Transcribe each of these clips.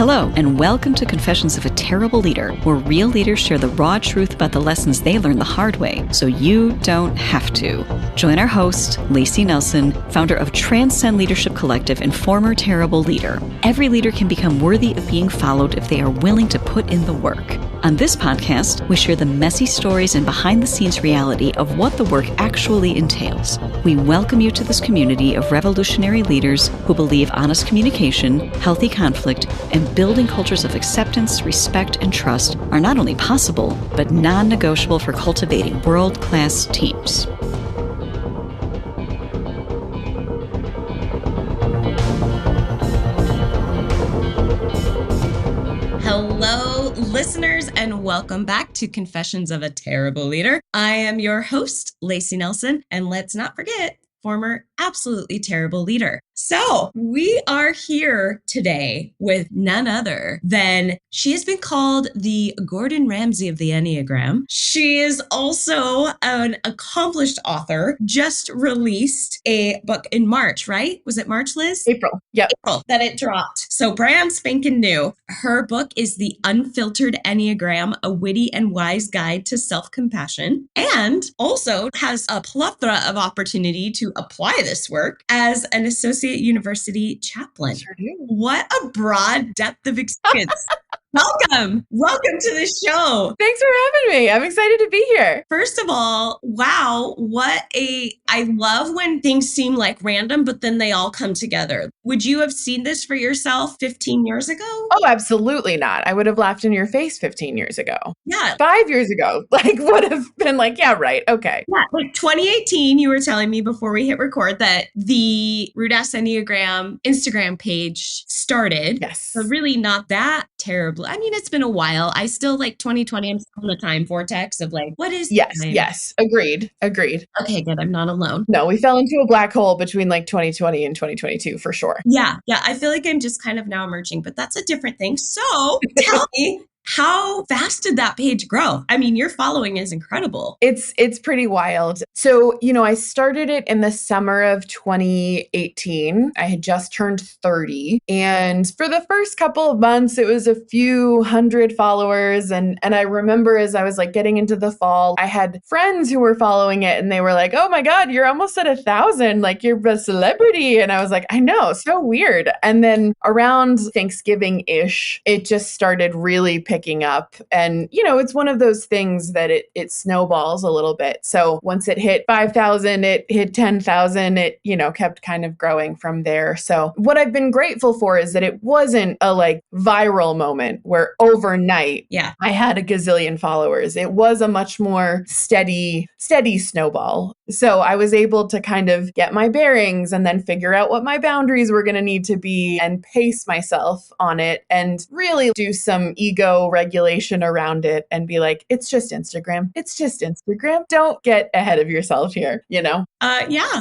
Hello, and welcome to Confessions of a Terrible Leader, where real leaders share the raw truth about the lessons they learned the hard way, so you don't have to. Join our host, Lacey Nelson, founder of Transcend Leadership Collective and former terrible leader. Every leader can become worthy of being followed if they are willing to put in the work. On this podcast, we share the messy stories and behind-the-scenes reality of what the work actually entails. We welcome you to this community of revolutionary leaders who believe honest communication, healthy conflict, and building cultures of acceptance, respect, and trust are not only possible, but non-negotiable for cultivating world-class teams. Hello, listeners, and welcome back to Confessions of a Terrible Leader. I am your host, Lacey Nelson, and let's not forget, former absolutely terrible leader. So we are here today with none other than, she has been called the Gordon Ramsay of the Enneagram. She is also an accomplished author, just released a book in March, right? Was it March, Liz? April. Yep. April that it dropped. So brand spanking new. Her book is The Unfiltered Enneagram, a witty and wise guide to self-compassion, and also has a plethora of opportunity to apply this work as an associate university chaplain. Sure do. What a broad depth of experience. Welcome to the show. Thanks for having me. I'm excited to be here. First of all, wow, I love when things seem like random, but then they all come together. Would you have seen this for yourself 15 years ago? Oh, absolutely not. I would have laughed in your face 15 years ago. Yeah. 5 years ago, would have been like, yeah, right. Okay. Yeah. 2018, you were telling me before we hit record that the Rude Ass Enneagram Instagram page started. Yes. So really not that terrible. I mean, it's been a while. I still 2020, I'm still in the time vortex of what is Yes. time? Yes. Agreed. Okay, good. I'm not alone. No, we fell into a black hole between 2020 and 2022 for sure. Yeah. I feel like I'm just kind of now emerging, but that's a different thing. So tell me, how fast did that page grow? I mean, your following is incredible. It's pretty wild. So, I started it in the summer of 2018. I had just turned 30. And for the first couple of months, it was a few hundred followers. And I remember as I was getting into the fall, I had friends who were following it and they were like, oh my God, you're almost at 1,000. You're a celebrity. And I was like, I know, so weird. And then around Thanksgiving-ish, it just started really picking up. And, it's one of those things that it snowballs a little bit. So once it hit 5,000, it hit 10,000, it, kept kind of growing from there. So what I've been grateful for is that it wasn't a viral moment where overnight I had a gazillion followers. It was a much more steady snowball. So I was able to kind of get my bearings and then figure out what my boundaries were going to need to be and pace myself on it and really do some ego regulation around it and be like, it's just Instagram. It's just Instagram. Don't get ahead of yourself here, Yeah,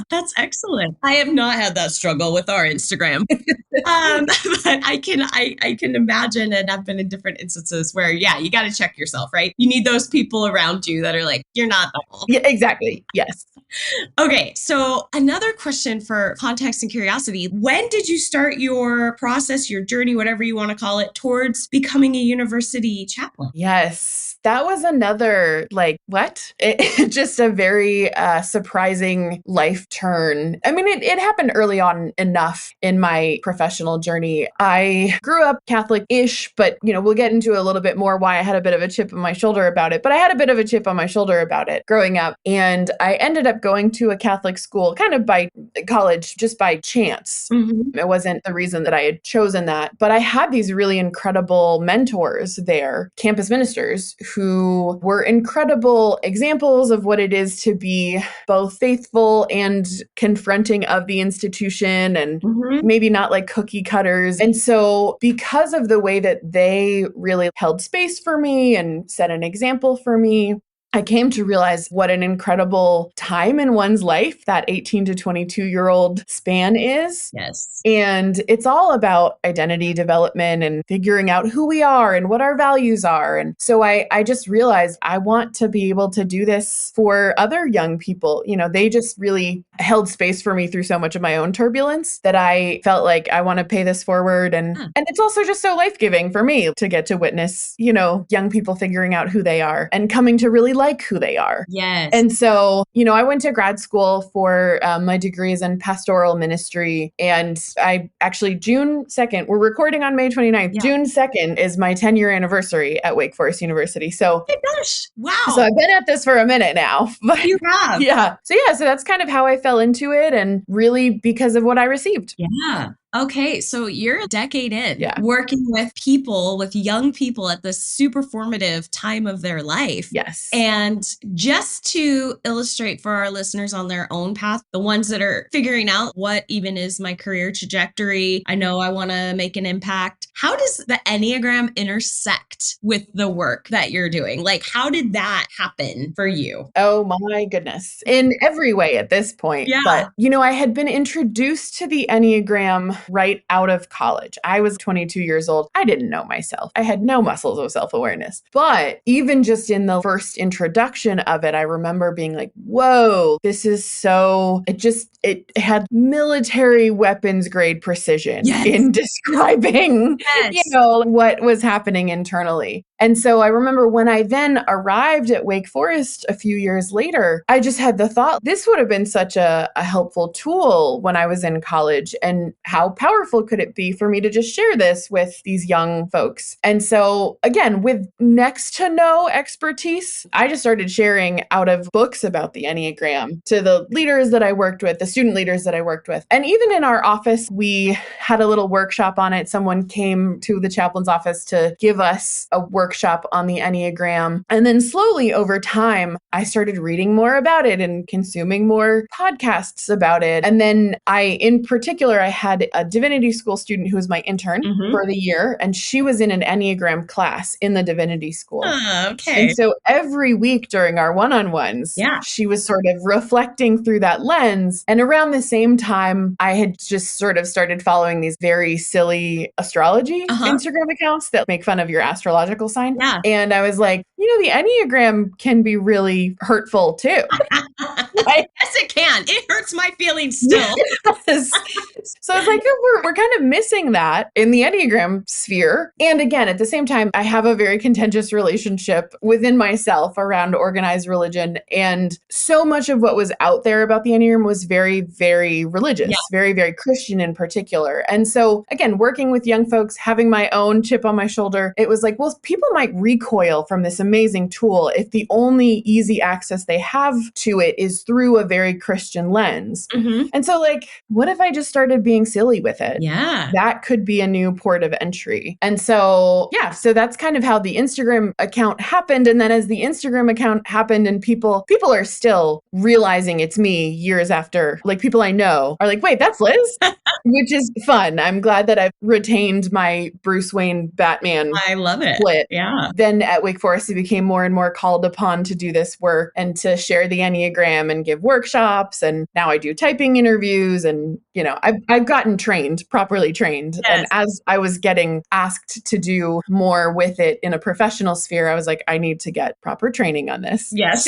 that's excellent. I have not had that struggle with our Instagram. But I can imagine, and I've been in different instances where, you got to check yourself, right? You need those people around you that are like, you're not that old. Yeah, exactly. Yes. Okay. So another question for context and curiosity. When did you start your process, your journey, whatever you want to call it, towards becoming a university chaplain? Yes. That was another, just a very surprising life turn. I mean, it happened early on enough in my professional journey. I grew up Catholic-ish, but, we'll get into a little bit more why I had a bit of a chip on my shoulder about it. But I had a bit of a chip on my shoulder about it growing up. And I ended up going to a Catholic school kind of by college, just by chance. Mm-hmm. It wasn't the reason that I had chosen that. But I had these really incredible mentors there, campus ministers, who were incredible examples of what it is to be both faithful and confronting of the institution and maybe not cookie cutters. And so because of the way that they really held space for me and set an example for me, I came to realize what an incredible time in one's life that 18 to 22-year-old span is. Yes. And it's all about identity development and figuring out who we are and what our values are. And so I just realized I want to be able to do this for other young people. You know, they just really held space for me through so much of my own turbulence that I felt like I want to pay this forward. And it's also just so life-giving for me to get to witness, you know, young people figuring out who they are and coming to really like who they are. Yes. And so, you know, I went to grad school for my degrees in pastoral ministry. And I actually, June 2nd, we're recording on May 29th. Yeah. June 2nd is my 10-year anniversary at Wake Forest University. So, oh my gosh, wow. So I've been at this for a minute now. But you have. Yeah. So that's kind of how I fell into it, and really because of what I received. Yeah. Okay, so you're a decade in, Yeah. working with people, with young people at this super formative time of their life. Yes. And just to illustrate for our listeners on their own path, the ones that are figuring out what even is my career trajectory, I know I want to make an impact. How does the Enneagram intersect with the work that you're doing? Like, how did that happen for you? Oh my goodness. In every way at this point. Yeah. But, you know, I had been introduced to the Enneagram right out of college. I was 22 years old. I didn't know myself. I had no muscles of self-awareness. But even just in the first introduction of it, I remember being like, whoa, this is so, it had military weapons grade precision in describing, you know, what was happening internally. And so I remember when I then arrived at Wake Forest a few years later, I just had the thought, this would have been such a helpful tool when I was in college, and how powerful could it be for me to just share this with these young folks? And so again, with next to no expertise, I just started sharing out of books about the Enneagram to the leaders that I worked with, the student leaders that I worked with. And even in our office, we had a little workshop on it. Someone came to the chaplain's office to give us a workshop on the Enneagram. And then slowly over time, I started reading more about it and consuming more podcasts about it. And then in particular, I had a divinity school student who was my intern for the year, and she was in an Enneagram class in the divinity school. Okay. And so every week during our one-on-ones, she was sort of reflecting through that lens. And around the same time, I had just sort of started following these very silly astrology Instagram accounts that make fun of your astrological sign. Yeah. And I was like, you know, the Enneagram can be really hurtful too. Yes, it can. It hurts my feelings still. Yes. So it's like, we're kind of missing that in the Enneagram sphere. And again, at the same time, I have a very contentious relationship within myself around organized religion. And so much of what was out there about the Enneagram was very, very religious, very, very Christian in particular. And so again, working with young folks, having my own chip on my shoulder, it was like, well, people might recoil from this amazing tool if the only easy access they have to it is through a very Christian lens. And so like, what if I just started being silly with it? Yeah. That could be a new port of entry. And so, so that's kind of how the Instagram account happened. And then as the Instagram account happened and people are still realizing it's me years after, like people I know are like, wait, that's Liz? Which is fun. I'm glad that I've retained my Bruce Wayne Batman. I love it. Split. Yeah. Then at Wake Forest, I became more and more called upon to do this work and to share the Enneagram and give workshops. And now I do typing interviews, and, you know, I've gotten properly trained. And as I was getting asked to do more with it in a professional sphere, I was like, I need to get proper training on this. Yes.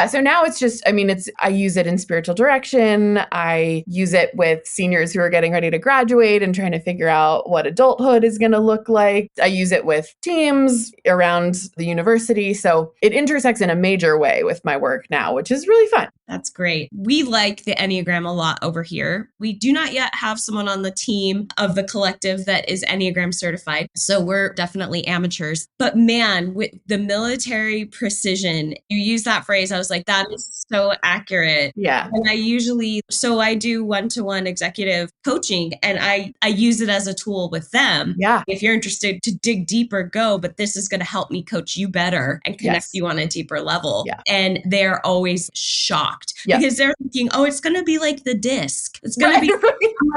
So now it's just, I use it in spiritual direction. I use it with seniors who are getting ready to graduate and trying to figure out what adulthood is going to look like. I use it with teams around the university. So it intersects in a major way with my work now, which is really fun. That's great. We like the Enneagram a lot over here. We do not yet have someone on the team of the collective that is Enneagram certified. So we're definitely amateurs. But man, with the military precision, you use that phrase. I was like, that is so accurate. Yeah. And I do one-to-one executive coaching, and I use it as a tool with them. Yeah. If you're interested to dig deeper, go, but this is going to help me coach you better and connect you on a deeper level. Yeah. And they're always shocked because they're thinking, oh, it's going to be like the disc. It's going to be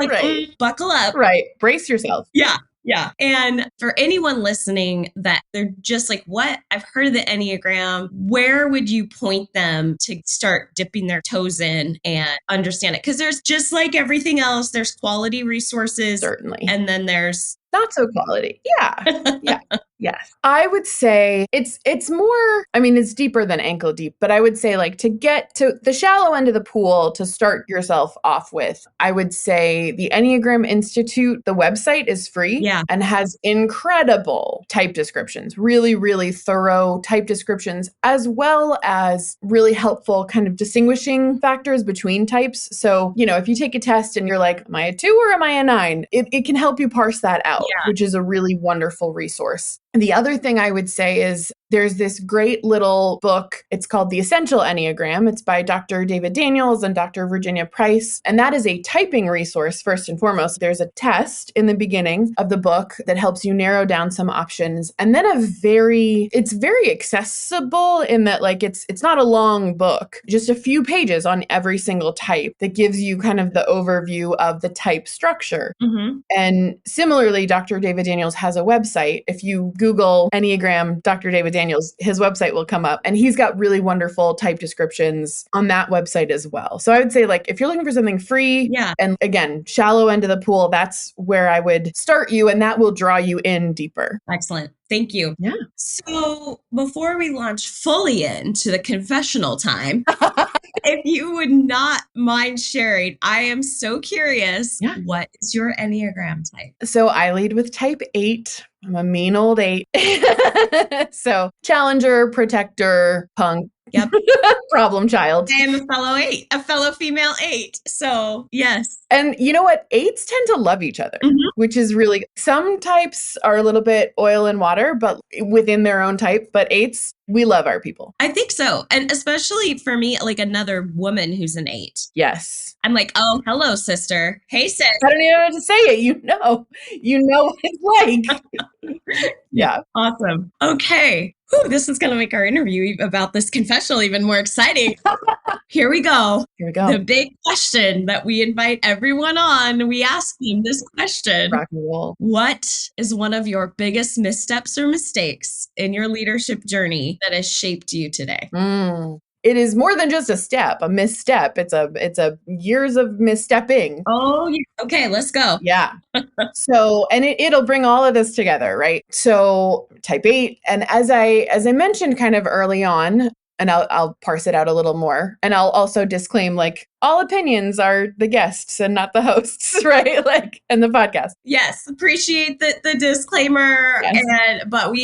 like, buckle up. Right. Brace yourself. Yeah. Yeah. And for anyone listening that they're just like, what? I've heard of the Enneagram. Where would you point them to start dipping their toes in and understand it? Because there's just like everything else, there's quality resources. Certainly. And then there's not so quality. Yeah. Yeah. Yes. I would say it's more, I mean, it's deeper than ankle deep, but I would say like to get to the shallow end of the pool to start yourself off with, I would say the Enneagram Institute, the website is free and has incredible type descriptions, really, really thorough type descriptions, as well as really helpful kind of distinguishing factors between types. So, you know, if you take a test and you're like, am I a 2 or am I a 9? It can help you parse that out, which is a really wonderful resource. The other thing I would say is there's this great little book. It's called The Essential Enneagram. It's by Dr. David Daniels and Dr. Virginia Price. And that is a typing resource, first and foremost. There's a test in the beginning of the book that helps you narrow down some options. And then it's very accessible in that like it's not a long book, just a few pages on every single type that gives you kind of the overview of the type structure. Mm-hmm. And similarly, Dr. David Daniels has a website. If you Google Enneagram, Dr. David Daniels, his website will come up, and he's got really wonderful type descriptions on that website as well. So I would say like, if you're looking for something free and again, shallow end of the pool, that's where I would start you, and that will draw you in deeper. Excellent. Thank you. Yeah. So before we launch fully into the confessional time, if you would not mind sharing, I am so curious, what is your Enneagram type? So I lead with type 8. I'm a mean old 8. So challenger, protector, punk. Yep. Problem child. I am a fellow female 8. So yes. And you know what? 8s tend to love each other, which is really, some types are a little bit oil and water, but within their own type, but 8s, we love our people. I think so. And especially for me, like another woman who's an 8. Yes. I'm like, oh, hello, sister. Hey, sis. I don't even know how to say it. You know what it's like. Yeah. Awesome. Okay. Whew, this is going to make our interview about this confessional even more exciting. Here we go. The big question that we invite everyone on. We ask them this question. Rock and roll. What is one of your biggest missteps or mistakes in your leadership journey that has shaped you today? It is more than just a misstep. It's a years of misstepping. Oh, yeah. Okay, let's go. Yeah. So, and it'll bring all of this together, right? So type 8. And as I mentioned kind of early on, and I'll parse it out a little more. And I'll also disclaim, like, all opinions are the guests and not the hosts, right? Like, and the podcast. Yes. Appreciate the disclaimer. Yes. But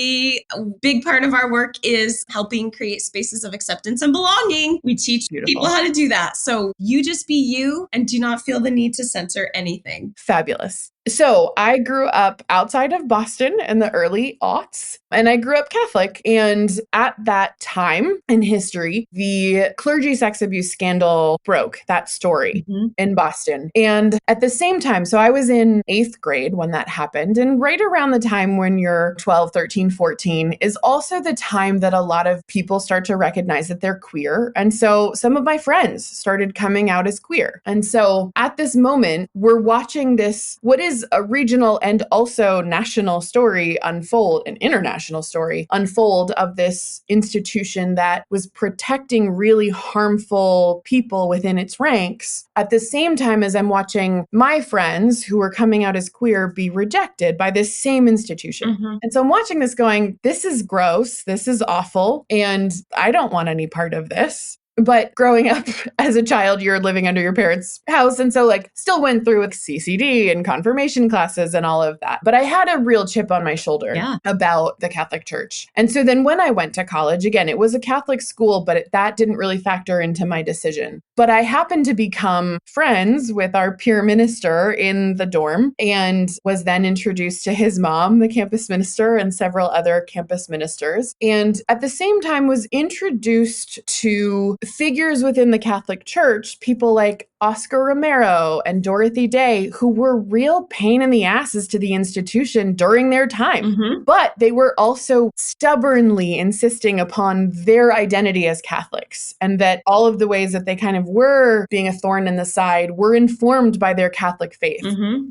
big part of our work is helping create spaces of acceptance and belonging. We teach people how to do that. So you just be you and do not feel the need to censor anything. Fabulous. So I grew up outside of Boston in the early aughts, and I grew up Catholic. And at that time in history, the clergy sex abuse scandal broke that story in Boston. And at the same time, so I was in 8th grade when that happened. And right around the time when you're 12, 13, 14 is also the time that a lot of people start to recognize that they're queer. And so some of my friends started coming out as queer. And so at this moment, we're watching this, what is a regional and also national story unfold, an international story unfold of this institution that was protecting really harmful people within its ranks at the same time as I'm watching my friends who were coming out as queer be rejected by this same institution. And so I'm watching this going, this is gross, this is awful, and I don't want any part of this. But growing up as a child, you're living under your parents' house. And so like still went through with CCD and confirmation classes and all of that. But I had a real chip on my shoulder about the Catholic Church. And so then when I went to college, again, it was a Catholic school, but that didn't really factor into my decision. But I happened to become friends with our peer minister in the dorm and was then introduced to his mom, the campus minister, and several other campus ministers. And at the same time was introduced to figures within the Catholic Church, people like Oscar Romero and Dorothy Day, who were real pain in the asses to the institution during their time. But they were also stubbornly insisting upon their identity as Catholics, and that all of the ways that they kind of were being a thorn in the side were informed by their Catholic faith.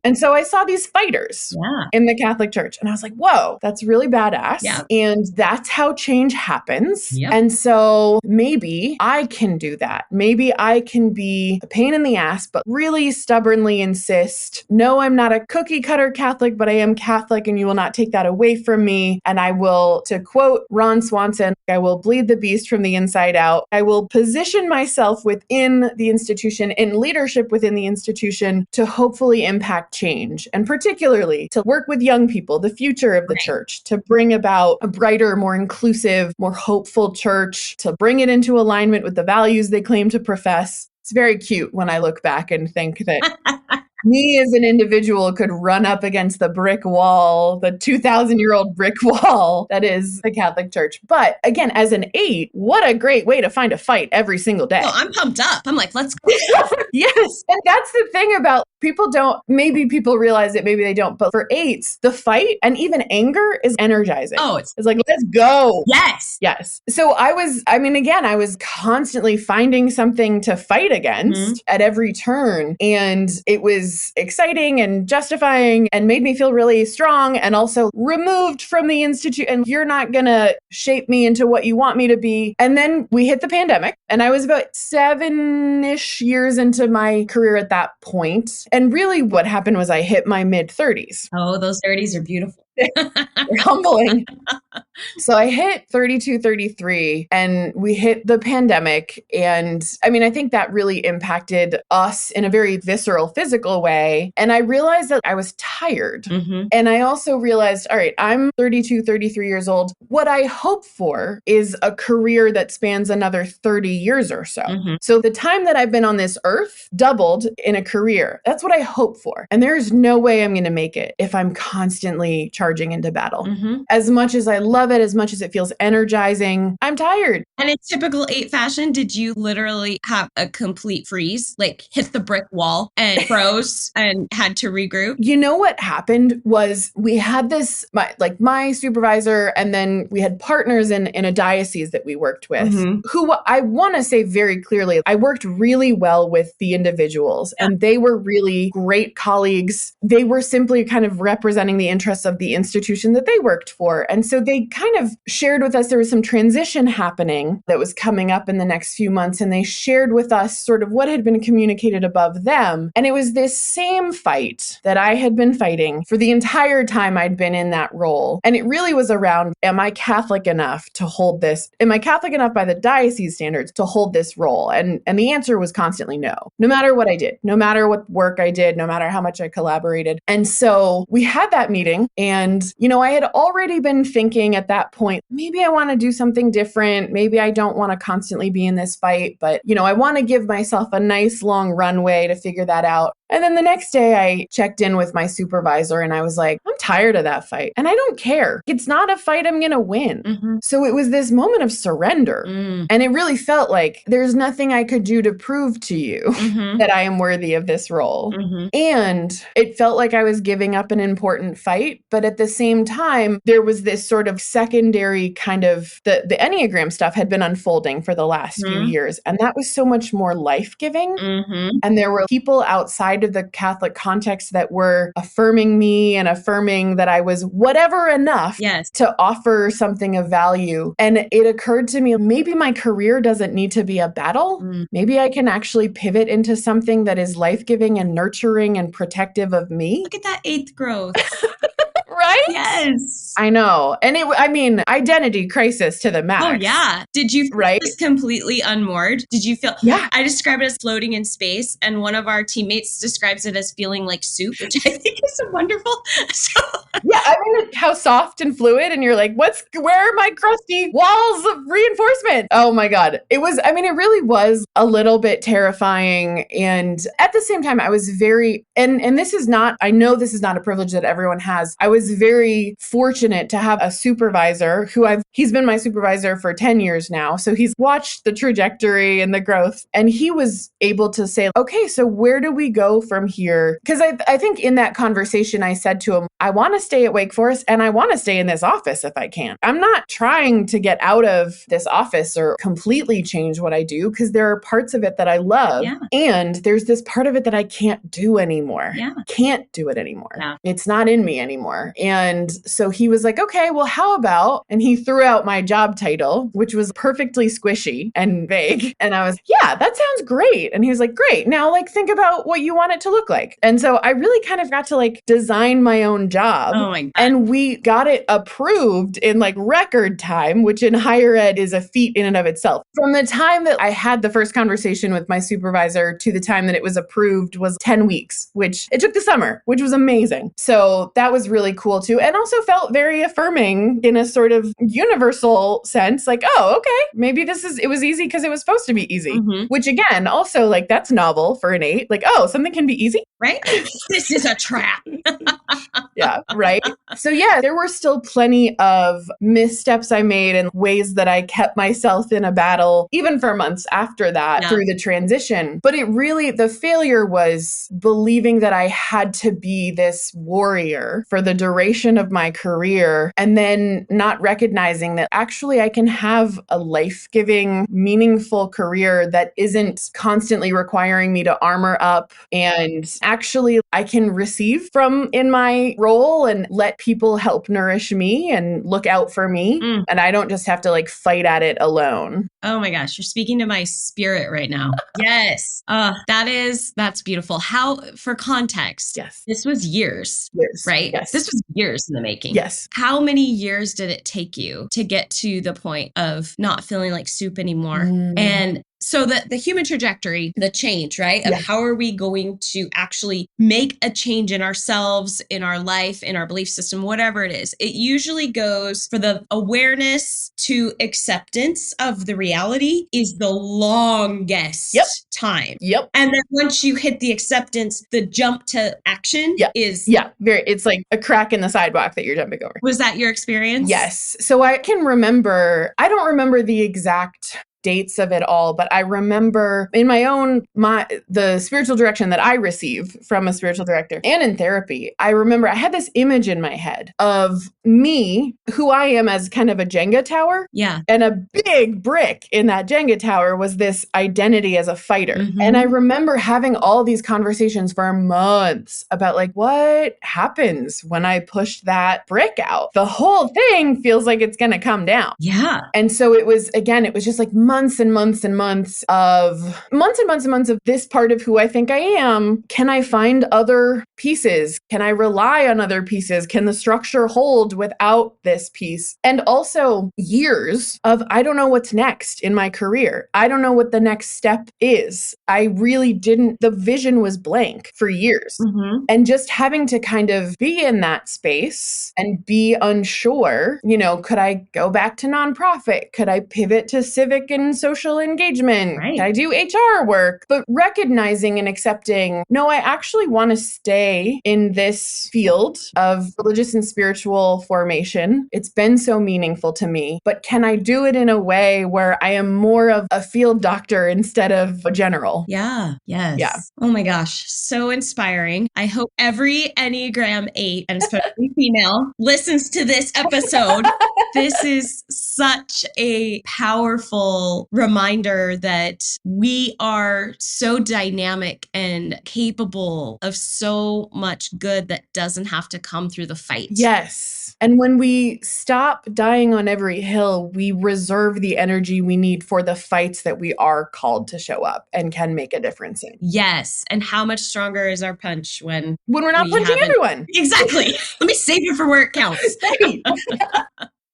And so I saw these fighters in the Catholic Church, and I was like, whoa, that's really badass. And that's how change happens. And so maybe I can do that. Maybe I can be a pain in the ass, but really stubbornly insist, no, I'm not a cookie cutter Catholic, but I am Catholic, and you will not take that away from me. And I will, to quote Ron Swanson, I will bleed the beast from the inside out. I will position myself within the institution, in leadership within the institution, to hopefully impact change, and particularly to work with young people, the future of the church, to bring about a brighter, more inclusive, more hopeful church, to bring it into alignment with the values they claim to profess. It's very cute when I look back and think that me as an individual could run up against the brick wall, the 2,000-year-old brick wall that is the Catholic Church. But again, as an 8, what a great way to find a fight every single day. Oh, I'm pumped up. I'm like, let's go. Yes. And that's the thing about maybe people realize it, maybe they don't. But for 8s, the fight and even anger is energizing. Oh, it's like, let's go. Yes. Yes. So I was constantly finding something to fight against at every turn. And it was exciting and justifying and made me feel really strong, and also removed from the institute. And you're not going to shape me into what you want me to be. And then we hit the pandemic, and I was about 7-ish years into my career at that point. And really what happened was I hit my mid-30s. Oh, those 30s are beautiful. They're humbling. So I hit 32, 33, and we hit the pandemic. And I think that really impacted us in a very visceral, physical way. And I realized that I was tired. And I also realized, all right, I'm 32, 33 years old. What I hope for is a career that spans another 30 years or so. So the time that I've been on this earth doubled in a career. That's what I hope for. And there's no way I'm going to make it if I'm constantly charging into battle. As much as I love it, as much as it feels energizing, I'm tired. And in typical 8 fashion, did you literally have a complete freeze, like hit the brick wall and froze and had to regroup? You know what happened was we had this, my supervisor, and then we had partners in a diocese that we worked with, who I want to say very clearly, I worked really well with the individuals, and they were really great colleagues. They were simply kind of representing the interests of the institution that they worked for. And so they kind of shared with us, there was some transition happening that was coming up in the next few months. And they shared with us sort of what had been communicated above them. And it was this same fight that I had been fighting for the entire time I'd been in that role. And it really was around, am I Catholic enough to hold this? Am I Catholic enough by the diocese standards to hold this role? And the answer was constantly no matter what I did, no matter what work I did, no matter how much I collaborated. And so we had that meeting, and, I had already been thinking at that point, maybe I want to do something different. Maybe I don't want to constantly be in this fight, but, I want to give myself a nice long runway to figure that out. And then the next day I checked in with my supervisor, and I was like, I'm tired of that fight, and I don't care. It's not a fight I'm going to win. So it was this moment of surrender. And it really felt like there's nothing I could do to prove to you that I am worthy of this role. And it felt like I was giving up an important fight. But at the same time, there was this sort of secondary kind of the Enneagram stuff had been unfolding for the last few years. And that was so much more life-giving. And there were people outside of the Catholic context that were affirming me and affirming that I was whatever enough to offer something of value. And it occurred to me, maybe my career doesn't need to be a battle. Maybe I can actually pivot into something that is life-giving and nurturing and protective of me. Look at that 8th growth. Right? Yes. I know. And identity crisis to the max. Oh, yeah. Did you feel just completely unmoored? Did you feel? Yeah. I describe it as floating in space, and one of our teammates describes it as feeling like soup, which I think is wonderful. So. Yeah, how soft and fluid, and you're like, where are my crusty walls of reinforcement? Oh my God. It really was a little bit terrifying. And at the same time, I was very, and this is not, I know this is not a privilege that everyone has. I was very fortunate to have a supervisor who he's been my supervisor for 10 years now. So he's watched the trajectory and the growth. And he was able to say, okay, so where do we go from here? Because I think in that conversation, I said to him, I want to stay at Wake Forest and I want to stay in this office if I can. I'm not trying to get out of this office or completely change what I do because there are parts of it that I love. Yeah. And there's this part of it that I can't do anymore. Yeah. Can't do it anymore. Yeah. It's not in me anymore. And so he was like, okay, well, how about, and he threw out my job title, which was perfectly squishy and vague. And I was, yeah, that sounds great. And he was like, great. Now like think about what you want it to look like. And so I really kind of got to like design my own job. Oh my God. And we got it approved in like record time, which in higher ed is a feat in and of itself. From the time that I had the first conversation with my supervisor to the time that it was approved was 10 weeks, which it took the summer, which was amazing. So that was really cool too. And also felt very affirming in a sort of universal sense, like, oh, okay, maybe it was easy because it was supposed to be easy, which again, also like that's novel for an 8, like, oh, something can be easy. Right? This is a trap. Yeah, right. So yeah, there were still plenty of missteps I made and ways that I kept myself in a battle, even for months after that through the transition. But it really, the failure was believing that I had to be this warrior for the duration of my career and then not recognizing that actually I can have a life-giving, meaningful career that isn't constantly requiring me to armor up, and actually I can receive from in my role and let people help nourish me and look out for me. And I don't just have to like fight at it alone. Oh my gosh, you're speaking to my spirit right now. Yes. That's beautiful. How, for context, yes, this was years, right? Yes. This was years in the making. Yes. How many years did it take you to get to the point of not feeling like soup anymore? And so the human trajectory, the change, right? Of how are we going to actually make a change in ourselves, in our life, in our belief system, whatever it is. It usually goes for the awareness to acceptance of the reality is the longest time. Yep. And then once you hit the acceptance, the jump to action is... Yeah, it's like a crack in the sidewalk that you're jumping over. Was that your experience? Yes. So I can remember, I don't remember the exact dates of it all, but I remember in the spiritual direction that I received from a spiritual director and in therapy, I remember I had this image in my head of me, who I am as kind of a Jenga tower. Yeah. And a big brick in that Jenga tower was this identity as a fighter. And I remember having all these conversations for months about like, what happens when I push that brick out? The whole thing feels like it's going to come down. Yeah. And so it was just like months and months and months of this part of who I think I am. Can I find other pieces? Can I rely on other pieces? Can the structure hold without this piece? And also years of, I don't know what's next in my career. I don't know what the next step is. I really didn't, the vision was blank for years. And just having to kind of be in that space and be unsure, could I go back to nonprofit? Could I pivot to civic and social engagement? Right. Could I do HR work? But recognizing and accepting, no, I actually want to stay in this field of religious and spiritual formation. It's been so meaningful to me, but can I do it in a way where I am more of a field doctor instead of a general? Yeah. Yes. Yeah. Oh my gosh. So inspiring. I hope every Enneagram 8, and especially female, listens to this episode. This is such a powerful reminder that we are so dynamic and capable of so much good that doesn't have to come through the fight. Yes. And when we stop dying on every hill, we reserve the energy we need for the fights that we are called to show up and can make a difference in. Yes. And how much stronger is our punch when we're not punching everyone? Exactly. Let me save it for where it counts.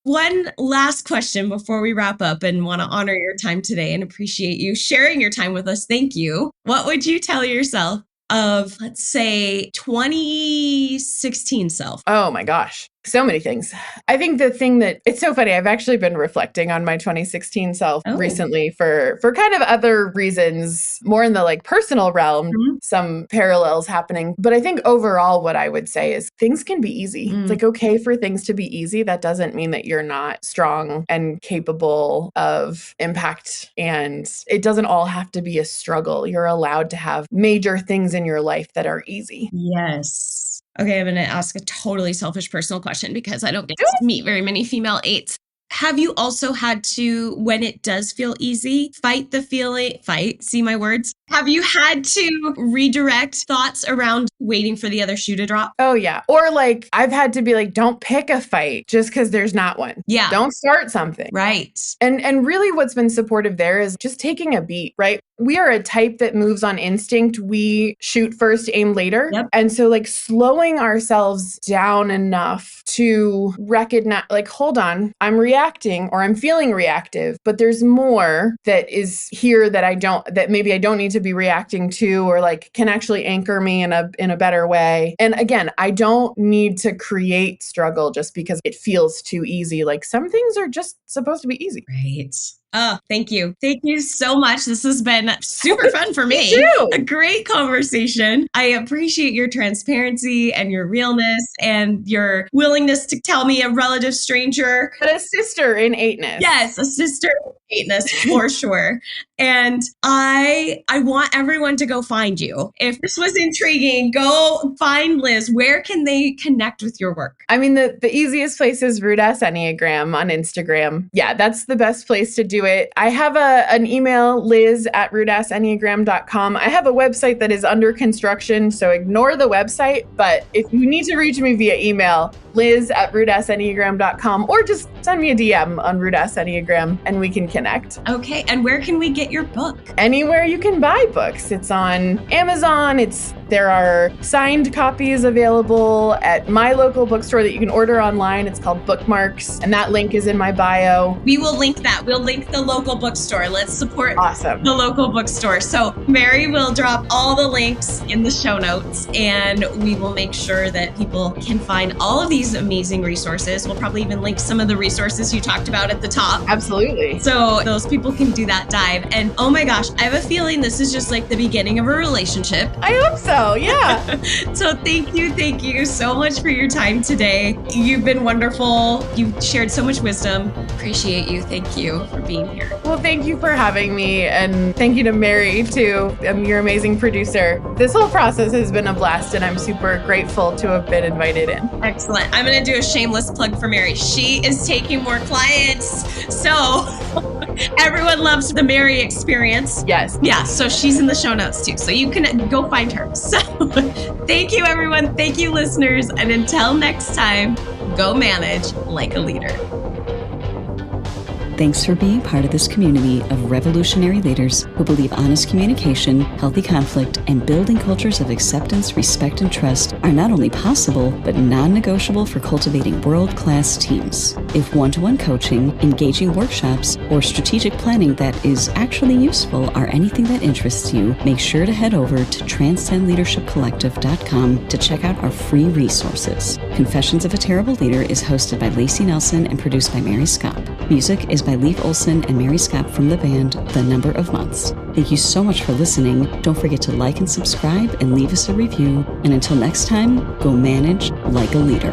One last question before we wrap up, and want to honor your time today and appreciate you sharing your time with us. Thank you. What would you tell yourself of, let's say, 2016 self? Oh my gosh. So many things. I think the thing that it's so funny, I've actually been reflecting on my 2016 self recently for kind of other reasons, more in the like personal realm, some parallels happening. But I think overall what I would say is things can be easy. It's like okay for things to be easy. That doesn't mean that you're not strong and capable of impact. And it doesn't all have to be a struggle. You're allowed to have major things in your life that are easy. Yes. Okay, I'm going to ask a totally selfish personal question because I don't get to meet very many female 8s. Have you also had to, when it does feel easy, fight the feeling, see my words? Have you had to redirect thoughts around waiting for the other shoe to drop? Oh, yeah. Or like, I've had to be like, don't pick a fight just because there's not one. Yeah. Don't start something. Right. And really what's been supportive there is just taking a beat, right? We are a type that moves on instinct. We shoot first, aim later. Yep. And so like slowing ourselves down enough to recognize, like, hold on, I'm reacting or I'm feeling reactive, but there's more that is here that maybe I don't need to be reacting to, or like can actually anchor me in a better way. And again, I don't need to create struggle just because it feels too easy. Like some things are just supposed to be easy. Right. Oh, thank you. Thank you so much. This has been super fun for me. Me too. A great conversation. I appreciate your transparency and your realness and your willingness to tell me, a relative stranger. But a sister in 8ness. Yes, a sister in 8ness for sure. And I want everyone to go find you. If this was intriguing, go find Liz. Where can they connect with your work? I mean, the easiest place is Rudas Enneagram on Instagram. Yeah, that's the best place to do it. I have an email, liz@rudasenneagram.com. I have a website that is under construction, so ignore the website. But if you need to reach me via email, liz@rudasenneagram.com, or just send me a DM on Rudas Enneagram and we can connect. Okay. And where can we get your book? Anywhere you can buy books. It's on Amazon. There are signed copies available at my local bookstore that you can order online. It's called Bookmarks, and that link is in my bio. We will link that. We'll link the local bookstore. Let's support Awesome. the local bookstore. So Mary will drop all the links in the show notes, and we will make sure that people can find all of these amazing resources. We'll probably even link some of the resources you talked about at the top. Absolutely. So those people can do that dive. And oh my gosh, I have a feeling this is just like the beginning of a relationship. I hope so. Yeah. So thank you so much for your time today. You've been wonderful. You've shared so much wisdom. Appreciate you. Thank you for being here. Well, thank you for having me. And thank you to Mary, too. Your amazing producer. This whole process has been a blast, and I'm super grateful to have been invited in. Excellent. I'm going to do a shameless plug for Mary. She is taking more clients. So everyone loves the Mary experience. Yes. Yeah. So she's in the show notes too. So you can go find her. So thank you, everyone. Thank you, listeners. And until next time, go manage like a leader. Thanks for being part of this community of revolutionary leaders who believe honest communication, healthy conflict, and building cultures of acceptance, respect, and trust are not only possible, but non-negotiable for cultivating world-class teams. If one-to-one coaching, engaging workshops, or strategic planning that is actually useful are anything that interests you, make sure to head over to transcendleadershipcollective.com to check out our free resources. Confessions of a Terrible Leader is hosted by Lacey Nelson and produced by Mary Scott. Music is by Leif Olson and Mary Scott from the band The Number of Months. Thank you so much for listening. Don't forget to like and subscribe and leave us a review. And until next time, go manage like a leader.